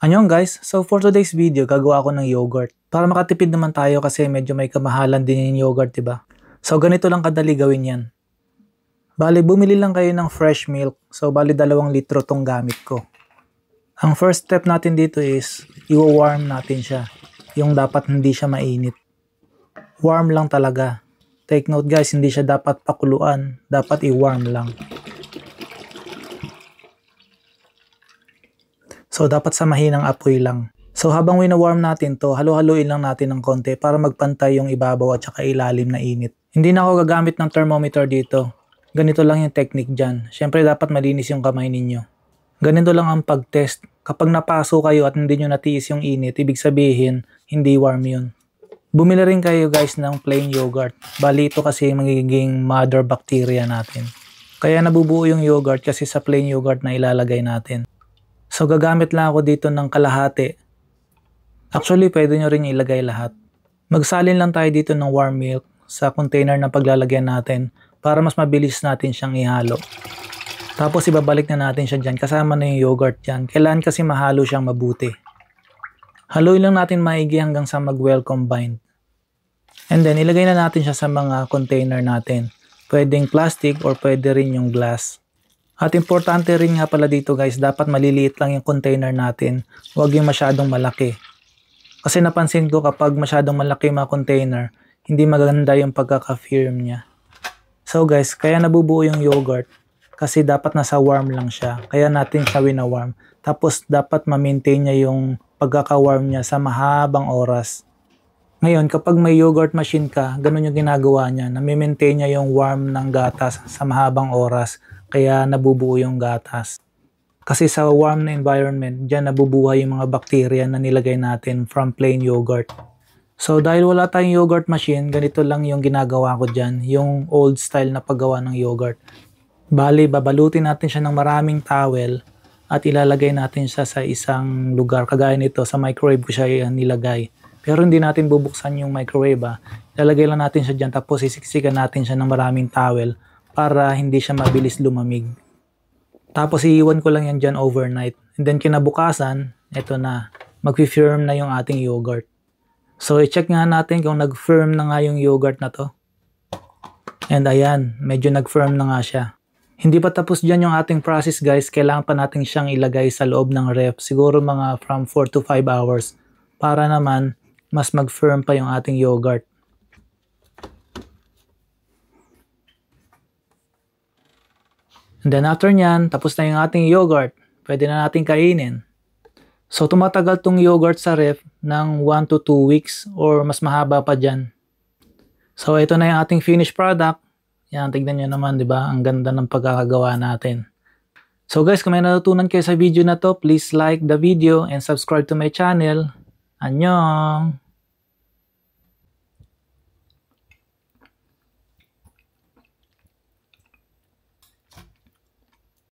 Anyong guys, so for today's video, gagawa ako ng yogurt. Para makatipid naman tayo kasi medyo may kamahalan din yung yogurt, diba? So ganito lang kadali gawin yan. Bali, bumili lang kayo ng fresh milk. So bali 2 litro tong gamit ko. Ang first step natin dito is, i-warm natin siya. Yung dapat hindi siya mainit. Warm lang talaga. Take note guys, hindi siya dapat pakuluan. Dapat i-warm lang. So, dapat samahin ng apoy lang. So, habang wina-warm natin to, halo-haloin lang natin ng konti para magpantay yung ibabaw at saka ilalim na init. Hindi na ako gagamit ng thermometer dito. Ganito lang yung technique dyan. Siyempre, dapat malinis yung kamay ninyo. Ganito lang ang pag-test. Kapag napaso kayo at hindi nyo natiis yung init, ibig sabihin, hindi warm yun. Bumili rin kayo guys ng plain yogurt. Bali ito kasi magiging mother bacteria natin. Kaya nabubuo yung yogurt kasi sa plain yogurt na ilalagay natin. So, gagamit lang ako dito ng kalahati. Actually, pwede nyo rin ilagay lahat. Magsalin lang tayo dito ng warm milk sa container na paglalagyan natin para mas mabilis natin siyang ihalo. Tapos, ibabalik na natin siya dyan. Kasama na yung yogurt dyan. Kailangan kasi mahalo siyang mabuti. Haluin lang natin maigi hanggang sa mag-well combined. And then, ilagay na natin siya sa mga container natin. Pwedeng plastic or pwede rin yung glass. At importante rin nga pala dito guys, dapat maliliit lang yung container natin. Huwag yung masyadong malaki. Kasi napansin ko kapag masyadong malaki yung mga container, hindi maganda yung pagkaka-firm niya. So guys, kaya nabubuo yung yogurt. Kasi dapat nasa warm lang siya. Kaya natin siya wina-warm. Tapos dapat ma-maintain niya yung pagkaka-warm niya sa mahabang oras. Ngayon, kapag may yogurt machine ka, ganun yung ginagawa niya. Na-maintain niya yung warm ng gatas sa mahabang oras. Kaya nabubuo yung gatas. Kasi sa warm na environment, dyan nabubuhay yung mga bacteria na nilagay natin from plain yogurt. So dahil wala tayong yogurt machine, ganito lang yung ginagawa ko dyan, yung old style na paggawa ng yogurt. Bali, babalutin natin siya ng maraming towel at ilalagay natin siya sa isang lugar. Kagaya nito, sa microwave ko siya nilagay. Pero hindi natin bubuksan yung microwave. Ilalagay lang natin siya dyan tapos sisiksikan natin siya ng maraming towel para hindi siya mabilis lumamig. Tapos iiwan ko lang yan dyan overnight. And then kinabukasan, ito na, mag-firm na yung ating yogurt. So i-check nga natin kung nag-firm na nga yung yogurt na to. And ayan, medyo nag-firm na nga siya. Hindi pa tapos dyan yung ating process guys, kailangan pa natin siyang ilagay sa loob ng ref. Siguro mga from 4 to 5 hours. Para naman, mas mag-firm pa yung ating yogurt. And then after nyan, tapos na yung ating yogurt. Pwede na natin kainin. So tumatagal tong yogurt sa ref ng 1 to 2 weeks or mas mahaba pa dyan. So ito na yung ating finished product. Yan, tignan nyo naman, di ba? Ang ganda ng pagkakagawa natin. So guys, kung may natutunan kayo sa video na to, please like the video and subscribe to my channel. Annyeong!